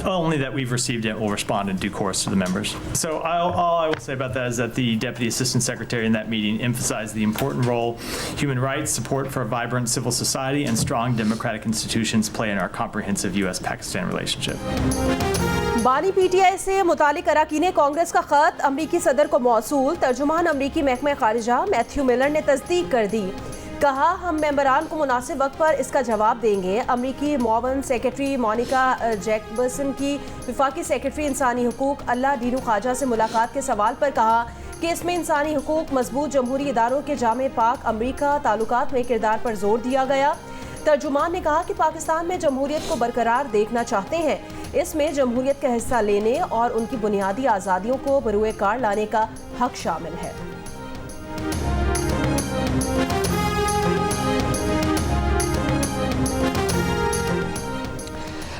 Only that we've received it, we'll respond in due course to the members. So all I will say about that is that the Deputy Assistant Secretary in that meeting emphasized the important role human rights, support for a vibrant civil society, and strong democratic institutions play in our comprehensive U.S.-Pakistan relationship. बानी PTI से मुतालिक अरकान कांग्रेस का खत अमरीकी सदर को मौसूल। तर्जुमान अमरीकी महकमा खारिजा मैथ्यू मिलर ने तस्दीक कर दी। कहा, हम मेंबरान को मुनासिब वक्त पर इसका जवाब देंगे। अमरीकी मुआवन सेक्रेटरी मोनिका जैकबसन की वफाकी सेक्रेटरी इंसानी हुकूक अल्लाह दीनू ख्वाजा से मुलाकात के सवाल पर कहा कि इसमें इंसानी हुकूक, मजबूत जमहूरी इदारों के जामे पाक अमरीका ताल्लुकात में किरदार पर जोर दिया गया। तर्जुमान ने कहा कि पाकिस्तान में जमहूरियत को बरकरार देखना चाहते हैं। इसमें जमहूरियत का हिस्सा लेने और उनकी बुनियादी आज़ादियों को बरूए कार लाने का हक शामिल है।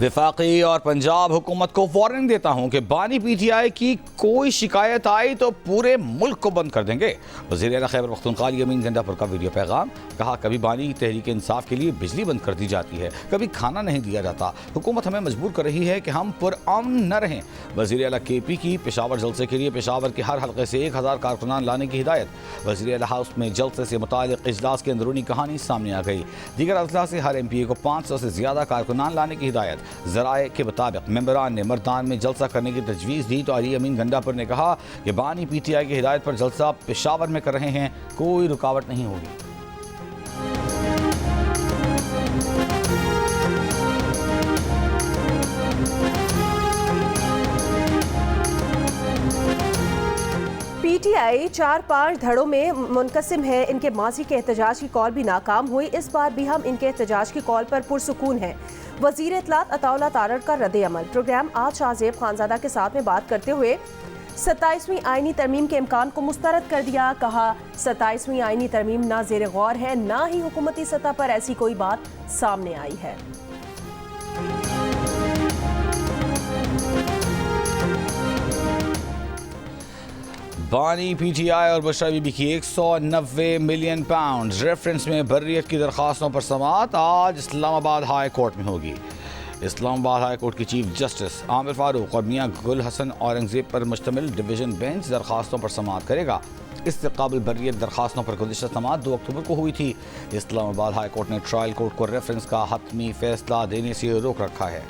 वफाकी और पंजाब हुकूमत को वार्निंग देता हूं कि बानी PTI की कोई शिकायत आई तो पूरे मुल्क को बंद कर देंगे। वज़ीर आला खैबर पख्तूनख्वा अली अमीन गंडापुर का वीडियो पैगाम। कहा, कभी बानी तहरीक इंसाफ के लिए बिजली बंद कर दी जाती है, कभी खाना नहीं दिया जाता। हुकूमत हमें मजबूर कर रही है कि हम पुरअमन न रहें। वज़ीर आला KP की पेशावर जलसे के लिए पेशावर के हर हल्के से 1000 कारकुनान लाने की हिदायत। वज़ीर आला हाउस में जलसे से मुताल्लिक़ इजलास की अंदरूनी कहानी सामने आ गई। दीगर अजला से हर MPA को 500 से ज़्यादा कारकुनान लाने की हिदायत। ज़राए के मुताबिक मेंबरान ने मर्दान में जलसा करने की तजवीज़ दी तो अली अमीन गंडापुर ने कहा कि बानी PTI की हिदायत पर जलसा पेशावर में कर रहे हैं, कोई रुकावट नहीं होगी। PTI 4-5 धड़ों में मुनकसिम है। इनके माजी के एहतजाज की कॉल भी नाकाम हुई। इस बार भी हम इनके एहतजाज की कॉल पर पुरसुकून हैं। वज़ीर इत्तलात अताउल्लाह तारड़ का रद्द अमल। प्रोग्राम आज शाहज़ेब खानज़ादा के साथ में बात करते हुए 27वीं आईनी तरमीम के इम्कान को मुस्तरद कर दिया। कहा, 27वीं आईनी तरमीम ना ज़ेर गौर है, ना ही हुकूमती सतह पर ऐसी कोई बात सामने आई है। बानी PTI और बुशरा बीबी की 190 मिलियन पाउंड रेफरेंस में बर्रियत की दरख्वास्तों पर समाअत आज इस्लामाबाद हाई कोर्ट में होगी। इस्लामाबाद हाई कोर्ट की चीफ जस्टिस आमिर फारूक और मियां गुल हसन औरंगजेब पर मुश्तमिल डिवीजन बेंच दरख्वास्तों पर समाअत करेगा। इससे काबिल बर्रियत दरख्वास्तों पर गुज़िश्ता समाअत 2 अक्टूबर को हुई थी। इस्लामाबाद हाई कोर्ट ने ट्रायल कोर्ट को रेफरेंस का हतमी फैसला देने से रोक रखा है।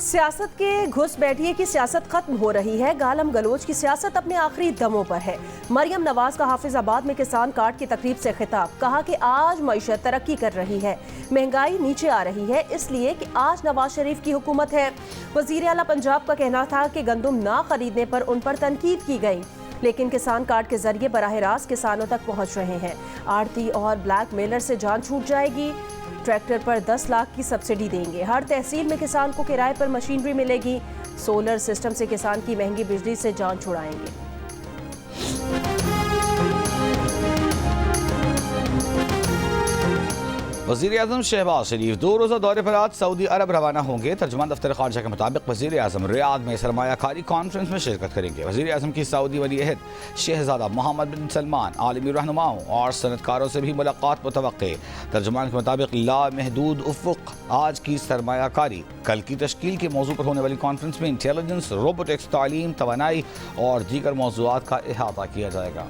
सियासत के घुस बैठिए की सियासत खत्म हो रही है। गालम गलोच की सियासत अपने आखिरी दमों पर है। मरियम नवाज का हाफिजाबाद में किसान कार्ड की तकरीब से खिताब। कहा कि आज मईशत तरक्की कर रही है, महंगाई नीचे आ रही है, इसलिए कि आज नवाज शरीफ की हुकूमत है। वज़ीर आला पंजाब का कहना था कि गंदम ना खरीदने पर उन पर तनकीद की गई, लेकिन किसान कार्ड के जरिए बराह रास्त किसानों तक पहुँच रहे हैं। आड़ती और ब्लैक मेलर से जान छूट जाएगी। ट्रैक्टर पर 10 लाख की सब्सिडी देंगे। हर तहसील में किसान को किराए पर मशीनरी मिलेगी। सोलर सिस्टम से किसान की महंगी बिजली से जान छुड़ाएंगे। वज़ीर-ए-आज़म शहबाज शरीफ 2 रोज़ा दौरे पर आज सऊदी अरब रवाना होंगे। तर्जुमान दफ्तर ख़ारजा के मुताबिक वज़ीर-ए-आज़म रियाद में सरमायाकारी कॉन्फ्रेंस में शिरकत करेंगे। वज़ीर-ए-आज़म की सऊदी वली-अहद शहज़ादा मोहम्मद बिन सलमान, आलमी रहनुमाओं और सनतकारों से भी मुलाकात मुतवक्के। तर्जुमान के मुताबिक लामहदूद उफ़्क़ आज की सरमायाकारी, कल की तश्कील के मौजू पर होने वाली कॉन्फ्रेंस में इंटेलिजेंस, रोबोटिक्स, तालीम, तवानाई और दीगर मौज़ूआत का अहाता किया जाएगा।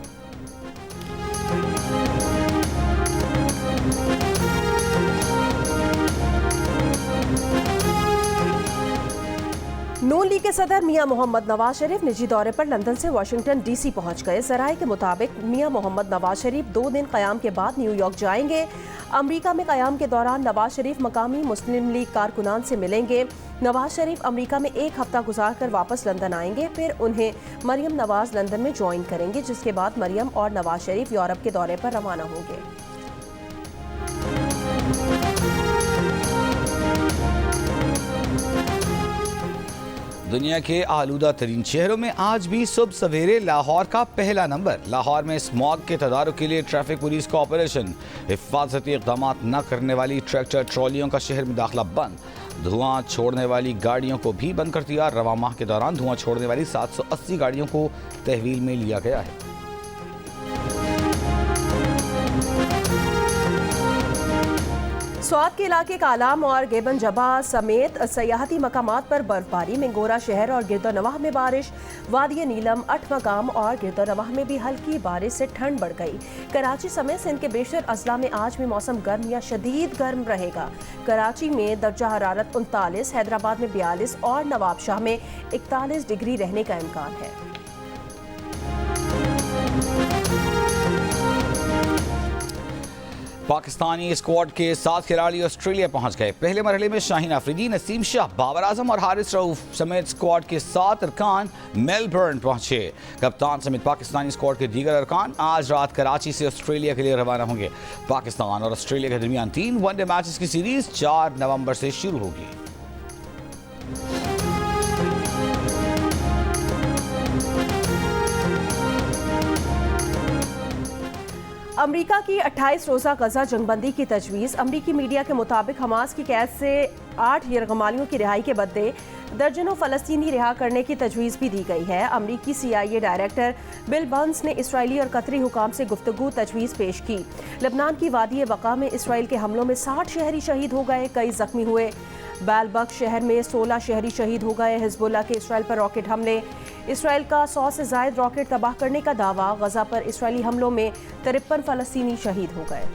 नून लीग के सदर मियां मोहम्मद नवाज शरीफ निजी दौरे पर लंदन से वाशिंगटन DC पहुंच गए। ज़राए के मुताबिक मियां मोहम्मद नवाज शरीफ 2 दिन क़याम के बाद न्यूयॉर्क जाएंगे। अमरीका में क़याम के दौरान नवाज शरीफ मकामी मुस्लिम लीग कारकुनान से मिलेंगे। नवाज शरीफ अमरीका में 1 हफ्ता गुजार कर वापस लंदन आएंगे, फिर उन्हें मरियम नवाज लंदन में ज्वाइन करेंगे, जिसके बाद मरियम और नवाज शरीफ यूरोप के दौरे पर रवाना होंगे। दुनिया के आलूदा तरीन शहरों में आज भी सुबह सवेरे लाहौर का पहला नंबर। लाहौर में स्मॉग के तदारुक के लिए ट्रैफिक पुलिस का ऑपरेशन। हिफाजती इक़दाम न करने वाली ट्रैक्टर ट्रॉलियों का शहर में दाखिला बंद। धुआं छोड़ने वाली गाड़ियों को भी बंद कर दिया। रवा माह के दौरान धुआं छोड़ने वाली 780 गाड़ियों को तहवील में लिया गया है। स्वात के इलाके कालाम और गेबन जबा समेत सयाहती मकामात पर बर्फबारी, मिंगोरा शहर और गिरदोनवाह में बारिश, वादी नीलम, 8 मकाम और गिरदोनवाह में भी हल्की बारिश से ठंड बढ़ गई। कराची समेत सिंध के बेशतर अजला में आज भी मौसम गर्म या शदीद गर्म रहेगा। कराची में दर्जा हरारत 39, हैदराबाद में 42 और नवाबशाह में 41 डिग्री रहने का इम्कान है। पाकिस्तानी स्क्वाड के 7 खिलाड़ी ऑस्ट्रेलिया पहुंच गए। पहले मरहले में शाहीन अफरीदी, नसीम शाह, बाबर आजम और हारिस रऊफ समेत स्क्वाड के 7 अरकान मेलबर्न पहुंचे। कप्तान समेत पाकिस्तानी स्क्वाड के दीगर अरकान आज रात कराची से ऑस्ट्रेलिया के लिए रवाना होंगे। पाकिस्तान और ऑस्ट्रेलिया के दरमियान 3 वनडे मैचेस की सीरीज 4 नवंबर से शुरू होगी। अमरीका की 28 रोज़ा गजा जंगबंदी की तजवीज़। अमरीकी मीडिया के मुताबिक हमास की कैद से 8 यरगमालियों की रिहाई के बदले दर्जनों फ़लस्तीनी रिहा करने की तजवीज़ भी दी गई है। अमरीकी CIA डायरेक्टर बिल बर्न्स ने इसराइली और कतरी हुकाम से गुफ्तगू तजवीज़ पेश की। लबनान की वादी बका में इसराइल के हमलों में 60 शहरी शहीद हो गए, कई जख्मी हुए। बैलबक शहर में 16 शहरी शहीद हो गए। हिजबुल्लाह के इसराइल पर रॉकेट हमले, इसराइल का 100 से ज़ायद रॉकेट तबाह करने का दावा। गजा पर इसराइली हमलों में 53 फ़लस्तीनी शहीद हो गए।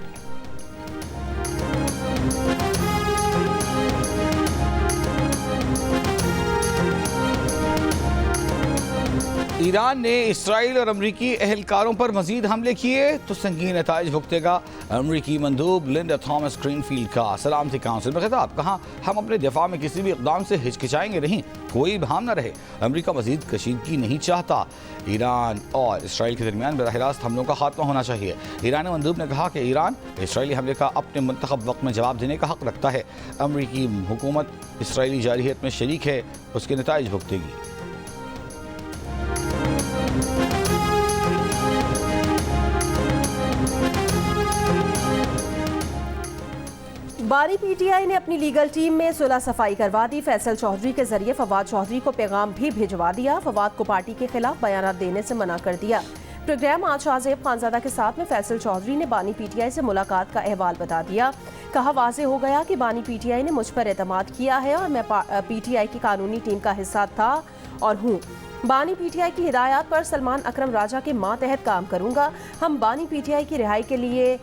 ईरान ने इसराइल और अमरीकी एहलकारों पर मजीद हमले किए तो संगीन नताइज भुगतेगा। अमरीकी मंदूब लिंडा थॉमस ग्रीनफील्ड का सलामती काउंसिल में खिताब, कहा हम अपने दिफा में किसी भी इक़दाम से हिचकिचाएंगे नहीं, कोई भाम न रहे। अमरीका मजीद कशीदगी नहीं चाहता। ईरान और इसराइल के दरमियान बराह रास्त हमलों का खात्मा होना चाहिए। ईरानी मंदूब ने कहा कि ईरान इसराइली हमले का अपने मुंतखब वक्त में जवाब देने का हक रखता है। अमरीकी हुकूमत इसराइली जारहियत में शरीक है, उसके नताइज भुगतेगी। बानी PTI ने अपनी लीगल टीम में सुलह सफाई करवा दी। फैसल चौधरी के जरिए फवाद चौधरी को पैगाम भी भिजवा दिया। फवाद को पार्टी के खिलाफ बयान देने से मना कर दिया। प्रोग्राम आज शाहजेब खानजादा के साथ में फैसल चौधरी ने बानी PTI से मुलाकात का अहवाल बता दिया। कहा वाज़े हो गया कि बानी PTI ने मुझ पर एतमाद किया है और मैं PTI की कानूनी टीम का हिस्सा था और हूँ। बानी PTI की हिदायत पर सलमान अकरम राजा के मातहत काम करूंगा। हम बानी PTI की रिहाई के लिए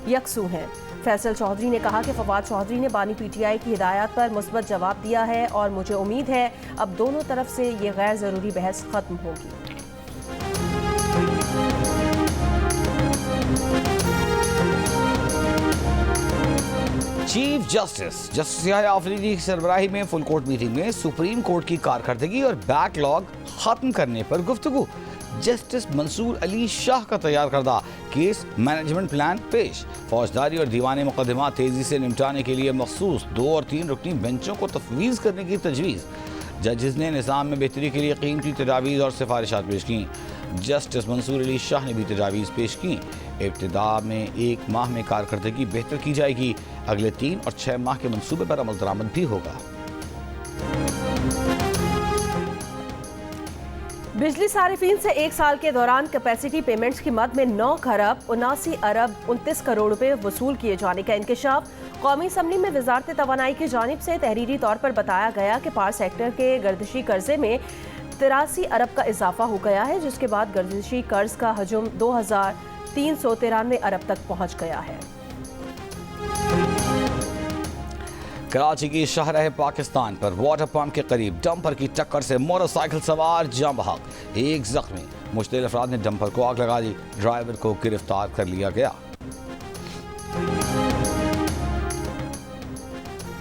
यकसू हैं। फैसल चौधरी ने कहा कि फवाद चौधरी ने बानी PTI की हिदायत पर मुस्बत जवाब दिया है और मुझे उम्मीद है अब दोनों तरफ से ये गैर ज़रूरी बहस खत्म होगी। चीफ जस्टिस याह्या अफरीदी की सरबराही में फुल कोर्ट मीटिंग में सुप्रीम कोर्ट की कारकर्दगी और बैकलॉग खत्म करने पर गुफ्तगू। जस्टिस मंसूर अली शाह का तैयार करदा केस मैनेजमेंट प्लान पेश। फौजदारी और दीवानी मुकदमा तेजी से निपटाने के लिए मखसूस 2 और 3 रुकनी बेंचों को तफवीज़ करने की तजवीज़। जजेस ने निज़ाम में बेहतरी के लिए कीमती तजावीज़ और सिफारिशात पेश की। जस्टिस मंसूर अली शाह ने भी तजावीज़ पेश की। इब्तिदा में 1 माह में कारकर्दगी बेहतर की जाएगी। अगले 3 और 6 माह के मनसूबे पर अमल दरामद भी होगा। बिजली सारिफीन से 1 साल के दौरान कैपेसिटी पेमेंट्स की मद में 9 खरब 79 अरब 29 करोड़ रुपए वसूल किए जाने का इंकशाफ। कौमी असम्बली में वजारत तवानाई की जानिब से तहरीरी तौर पर बताया गया कि पावर सेक्टर के गर्दिशी कर्जे में 83 अरब का इजाफा हो गया है, जिसके बाद गर्दिशी कर्ज का हजम 2393 अरब तक पहुँच गया है। कराची की शाहराह पाकिस्तान पर वाटर पंप के करीब डंपर की टक्कर से मोटरसाइकिल सवार जान बहक, 1 जख्मी। मुश्तिल अफराद ने डंपर को आग लगा दी। ड्राइवर को गिरफ्तार कर लिया गया।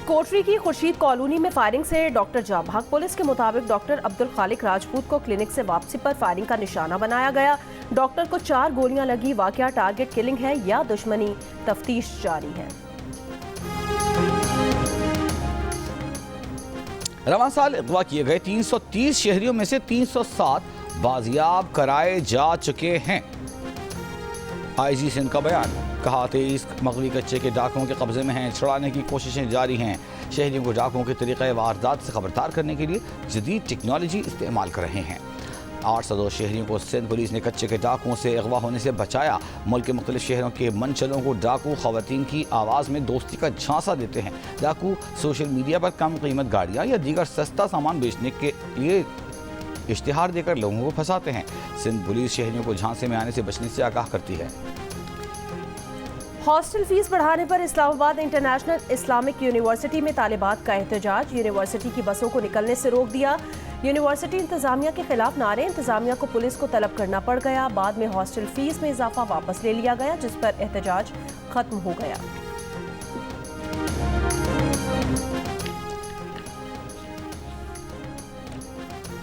कोटरी की खुर्शीद कॉलोनी में फायरिंग से डॉक्टर जान बहक। पुलिस के मुताबिक डॉक्टर अब्दुल खालिक राजपूत को क्लिनिक से वापसी पर फायरिंग का निशाना बनाया गया। डॉक्टर को 4 गोलियां लगी। वाकया टारगेट किलिंग है या दुश्मनी, तफ्तीश जारी है। रवां साल अगवा किए गए 330 शहरियों में से 307 बाजियाब कराए जा चुके हैं। IG सिंध का बयान। कहा 23 मगवी कच्चे के डाकुओं के कब्जे में हैं। छुड़ाने की कोशिशें जारी हैं। शहरियों को डाकुओं के तरीक़े वारदात से खबरदार करने के लिए जदीद टेक्नोलॉजी इस्तेमाल कर रहे हैं। 802 शहरियों को सिंध पुलिस ने कच्चे के डाकुओं से अगवा होने से बचाया। मुल्क के मुख्तलिफ शहरों के मनचलों को डाकू खवातीन की आवाज़ में दोस्ती का झांसा देते हैं। डाकू सोशल मीडिया पर कम कीमत गाड़ियाँ या दीगर सस्ता सामान बेचने के लिए इश्तिहार देकर लोगों को फंसाते हैं। सिंध पुलिस शहरियों को झांसे में आने से बचने से आगाह करती है। हॉस्टल फीस बढ़ाने पर इस्लामाबाद इंटरनेशनल इस्लामिक यूनिवर्सिटी में तालिबात का एहतजाज। यूनिवर्सिटी की बसों को निकलने से रोक दिया। यूनिवर्सिटी इंतजामिया के खिलाफ नारे। इंतजामिया को पुलिस को तलब करना पड़ गया। बाद में हॉस्टल फीस में इजाफा वापस ले लिया गया, जिस पर एहतजाज खत्म हो गया।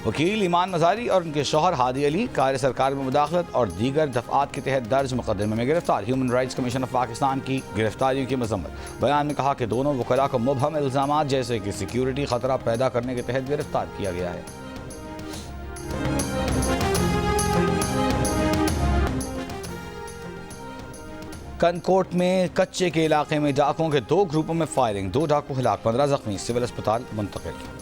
वकील ईमान मजारी और उनके शौहर हादी अली कार्य सरकार में मुदाखलत और दीगर दफात के तहत दर्ज मुकदमे में गिरफ्तार। Human rights commission of Pakistan की गिरफ्तारियों की मजम्मत। बयान में कहा कि दोनों वकला को मुबहम इल्जामात जैसे कि सिक्योरिटी खतरा पैदा करने के तहत गिरफ्तार किया गया है। कनकोट में कच्चे के इलाके में डाकुओं के 2 ग्रुपों में फायरिंग। 2 डाकू हिलाक, 15 जख्मी, सिविल अस्पताल मुंतकिल।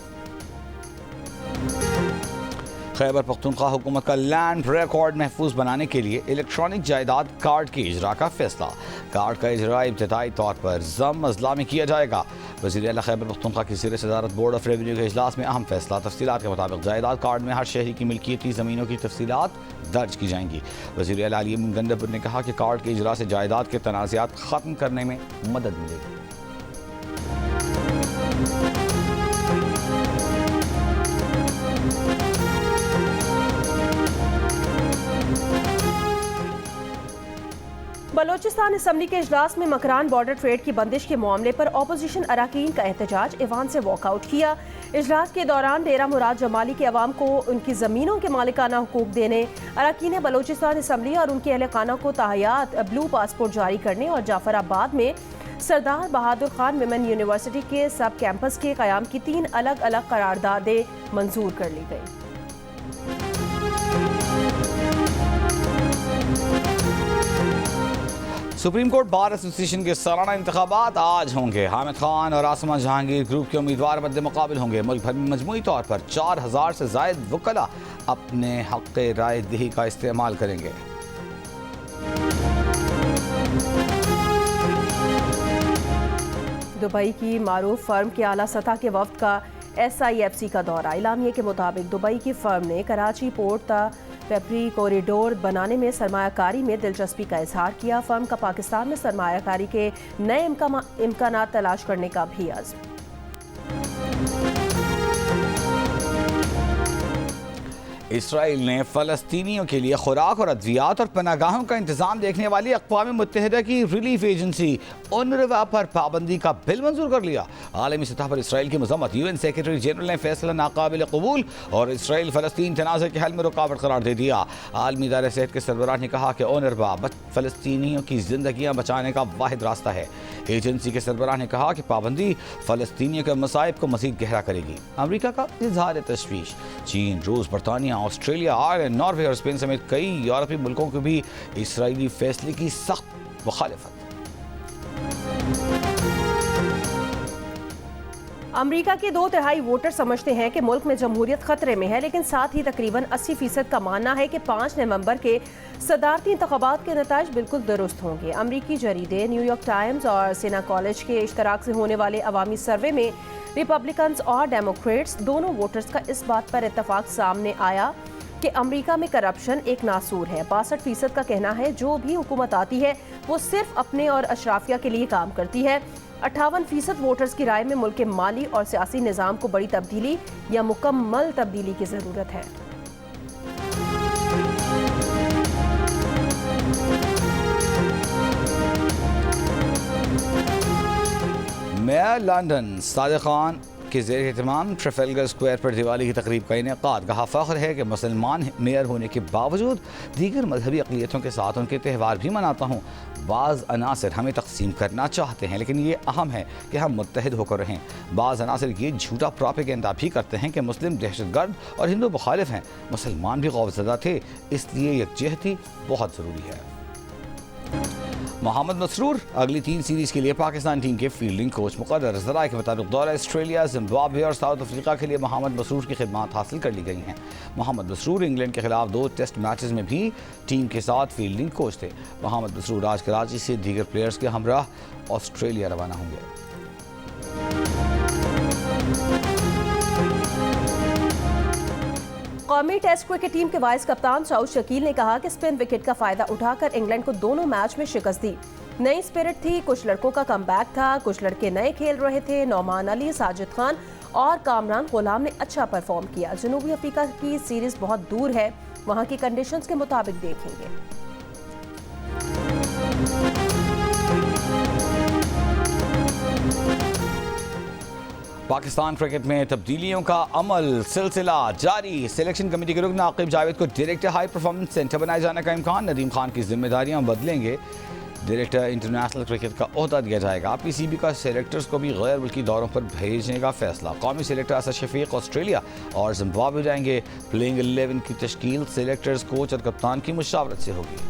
खैबर पख्तूनख्वा हुकूमत का लैंड रिकॉर्ड महफूज बनाने के लिए इलेक्ट्रॉनिक जायदाद कार्ड के इजरा का फैसला। कार्ड का इजरा इब्तदाई तौर पर ज़म अजला में किया जाएगा। वज़ीर आला खैबर पख्तूनख्वा की ज़ेर सदारत बोर्ड ऑफ रेवेन्यू के इजलास में अहम फैसला। तफसीलात के मुताबिक जायदाद कार्ड में हर शहरी की मिल्कियती ज़मीनों की तफसीलात दर्ज की जाएंगी। वज़ीर आला अली अमीन गंडापुर ने कहा कि कार्ड के इजरा से जायदाद के तनाज़ात ख़त्म करने में मदद मिलेगी। बलोचिस्तान असम्बली के इजलास में मकरान बॉर्डर ट्रेड की बंदिश के मामले पर अपोजिशन अरकान का एहतजाज। ईवान से वॉकआउट किया। इजलास के दौरान डेरा मुराद जमाली के अवाम को उनकी ज़मीनों के मालिकाना हुकूक देने, अरकान बलोचिस्तान असम्बली और उनके अहल खाना को ताहयात ब्लू पासपोर्ट जारी करने और जाफराबाद में सरदार बहादुर खान विमेन यूनिवर्सिटी के सब कैंपस के क़याम की 3 अलग अलग करारदादें मंजूर कर ली गई। सुप्रीम कोर्ट बार एसोसिएशन के सालाना इंतखाबात आज होंगे। हामिद खान और आसमा जहांगीर ग्रुप के उम्मीदवार मद्दे मुकाबिल होंगे। मुल्क भर में मजमूई तौर पर 4000 से जायद वकला अपने हक़ राय दही का इस्तेमाल करेंगे। दुबई की मारूफ फर्म के आला सतह के वफ्द का SIFC का दौरा। इलामिये के मुताबिक दुबई की फर्म ने कराची पोर्ट पेपरी कॉरिडोर बनाने में सरमायाकारी में दिलचस्पी का इजहार किया। फर्म का पाकिस्तान में सरमायाकारी के नए इम्कानात तलाश करने का भी अज़्म। इसराइल ने फ़लस्तीनियों के लिए खुराक और अद्वियात और पनागाहों का इंतजाम देखने वाली अक़वाम मुत्तहिदा की रिलीफ एजेंसी UNRWA पर पाबंदी का बिल मंजूर कर लिया। आलमी सतह पर इसराइल की मज़म्मत। UN सेक्रेटरी जनरल ने फैसला नाकाबिल कबूल और इसराइल फ़लस्तीन तनाज़े के हल में रुकावट करार दे दिया। आलमी इदारे सेहत के सरबराह ने कहा कि UNRWA फ़लस्तीनियों की ज़िंदगियाँ बचाने का वाहिद रास्ता है। एजेंसी के सरबराह ने कहा कि पाबंदी फ़लस्तीनियों के मसाइब को मज़ीद गहरा करेगी। अमरीका का इज़हार तशवीश। चीन, रूस, बरतानिया, ऑस्ट्रेलिया, आयरलैंड, नॉर्वे और स्पेन समेत कई यूरोपीय मुल्कों को भी इसराइली फैसले की सख्त मुखालिफत। अमेरिका के 2/3 वोटर समझते हैं कि मुल्क में जमहूरियत खतरे में है, लेकिन साथ ही तकरीबन 80% का मानना है कि 5 नवंबर के सदारती इंतखाबात के नताइज बिल्कुल दुरुस्त होंगे। अमरीकी जरीदे न्यूयॉर्क टाइम्स और सिना कॉलेज के इश्तराक से होने वाले अवामी सर्वे में रिपब्लिकन्स और डेमोक्रेट्स दोनों वोटर्स का इस बात पर इत्तफाक सामने आया कि अमेरिका में करप्शन एक नासूर है। 62% का कहना है जो भी हुकूमत आती है वो सिर्फ अपने और अशराफिया के लिए काम करती है। 58% वोटर्स की राय में मुल्क के माली और सियासी निज़ाम को बड़ी तब्दीली या मुकम्मल तब्दीली की ज़रूरत है। मेयर लंदन सादिक खान के ज़ेर एहतमाम ट्रफेलगर स्क्वायर पर दिवाली की तकरीब का इनेकाद। कहा फ़ख्र है कि मुसलमान मेयर होने के बावजूद दीगर मजहबी अक़लियतों के साथ उनके त्यौहार भी मनाता हूँ। बाज़ अनासर हमें तकसीम करना चाहते हैं, लेकिन ये अहम है कि हम मुत्तहिद होकर रहें। बाज़ अनासर ये झूठा प्रोपेगेंडा भी करते हैं कि मुस्लिम दहशतगर्द और हिंदू मुखालिफ हैं। मुसलमान भी खौफज़दा थे, इसलिए यकजहती बहुत ज़रूरी है। मोहम्मद मसरूर अगली 3 सीरीज के लिए पाकिस्तान टीम के फील्डिंग कोच मुकर्रर। ज़राए के मुताबिक दौरा ऑस्ट्रेलिया, जिम्बाब्वे और साउथ अफ्रीका के लिए मोहम्मद मसरूर की खिदमात हासिल कर ली गई हैं। मोहम्मद मसरूर इंग्लैंड के खिलाफ 2 टेस्ट मैचेस में भी टीम के साथ फील्डिंग कोच थे। मोहम्मद मसरूर आज कराची से दीगर प्लेयर्स के हमराह ऑस्ट्रेलिया रवाना होंगे। कौमी टेस्ट क्रिकेट टीम के वाइस कप्तान सऊद शकील ने कहा कि स्पिन विकेट का फायदा उठाकर इंग्लैंड को दोनों मैच में शिकस्त दी। नई स्पिरिट थी, कुछ लड़कों का कमबैक था, कुछ लड़के नए खेल रहे थे। नौमान अली, साजिद खान और कामरान गुलाम ने अच्छा परफॉर्म किया। जनूबी अफ्रीका की सीरीज बहुत दूर है, वहां की कंडीशंस के मुताबिक देखेंगे। पाकिस्तान क्रिकेट में तब्दीलियों का अमल सिलसिला जारी। सिलेक्शन कमेटी के रुकन आकिब जावेद को डायरेक्टर हाई परफॉर्मेंस सेंटर बनाए जाने का इम्कान। नदीम खान की जिम्मेदारियां बदलेंगे, डायरेक्टर इंटरनेशनल क्रिकेट का ओहदा दिया जाएगा। पीसीबी का सेलेक्टर्स को भी गैर मुल्की दौरों पर भेजने का फैसला। कौमी सेलेक्टर असद शफीक ऑस्ट्रेलिया और जिम्बाब्वे जाएंगे। प्लेइंग 11 की तश्कील सेलेक्टर्स, कोच और कप्तान की मुशावरत से होगी।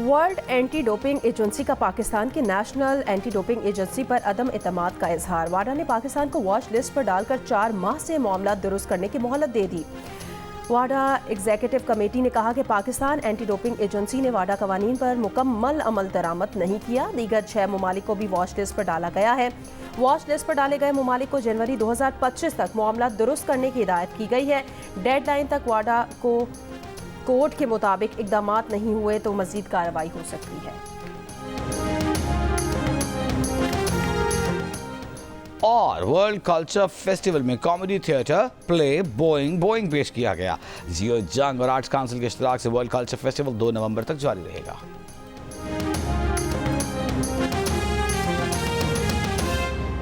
वर्ल्ड एंटी डोपिंग एजेंसी का पाकिस्तान की नेशनल एंटी डोपिंग एजेंसी पर अदम एतमाद का इजहार। वाडा ने पाकिस्तान को वॉच लिस्ट पर डालकर 4 माह से मामला दुरुस्त करने की मोहलत दे दी। वाडा एग्जीक्यूटिव कमेटी ने कहा कि पाकिस्तान एंटी डोपिंग एजेंसी ने वाडा कवानीन पर मुकम्मल अमल दरामद नहीं किया। दीगर 6 ममालिक को भी वॉच लिस्ट पर डाला गया है। वॉच लिस्ट पर डाले गए ममालिक को जनवरी 2025 तक मामला दुरुस्त करने की हिदायत की गई है। डेडलाइन तक वाडा को कोर्ट के मुताबिक इकदामात नहीं हुए तो मजीद कार्रवाई हो सकती है। और वर्ल्ड कल्चर फेस्टिवल में कॉमेडी थिएटर प्ले बोइंग पेश किया गया। जियो जंग और आर्ट्स काउंसिल के इश्तिराक से वर्ल्ड कल्चर फेस्टिवल 2 नवंबर तक जारी रहेगा।